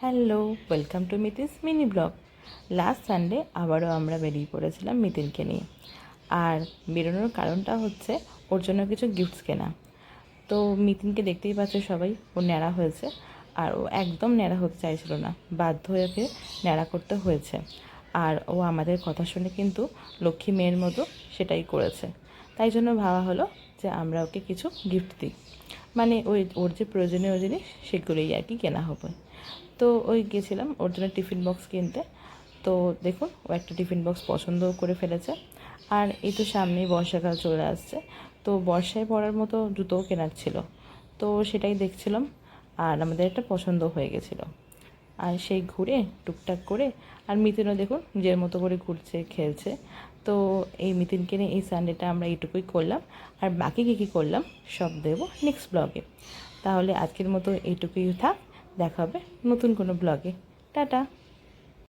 Hello, welcome to Miti's mini blog. Last Sunday আবারও আমরা বেরিয়ে পড়েছিলাম মিতিনকে নিয়ে। আর বেরোনোর কারণটা হচ্ছে ওর জন্য কিছু গিফটস কেনা। তো মিতিনকে দেখতেই পাচ্ছে সবাই, ও ন্যাড়া হয়েছে। আর ও একদম ন্যাড়া হতে চাইছিল না, বাধ্য হয়ে ওকে ন্যাড়া করতে হয়েছে। আর ও আমাদের কথা শুনে কিন্তু লক্ষ্মী মেয়ের মতো সেটাই করেছে। তাই জন্য ভাবা হলো যে আমরা ওকে কিছু গিফট দিই, মানে ওর যে প্রয়োজনীয় জিনিস সেগুলোই আর কি কেনা হবে। তো ওই গেছিলাম ওর জন্য টিফিন বক্স কিনতে। তো দেখুন, ও একটা টিফিন বক্স পছন্দও করে ফেলেছে। আর এই তো সামনেই বর্ষাকাল চলে আসছে, তো বর্ষায় পরার মতো জুতোও কেনার ছিল। তো সেটাই দেখছিলাম, আর আমাদের একটা পছন্দ হয়ে গেছিলো। আর সেই ঘুরে টুকটাক করে, আর মিতিনও দেখুন নিজের মতো করে ঘুরছে, খেলছে। তো এই মিতিনকে নিয়ে এই সানডেটা আমরা এইটুকুই করলাম। আর বাকি কী কী করলাম সব দেবো নেক্সট ব্লগে। তাহলে আজকের মতো এইটুকুই থাক, দেখা হবে নতুন কোনো ব্লগে। টাটা।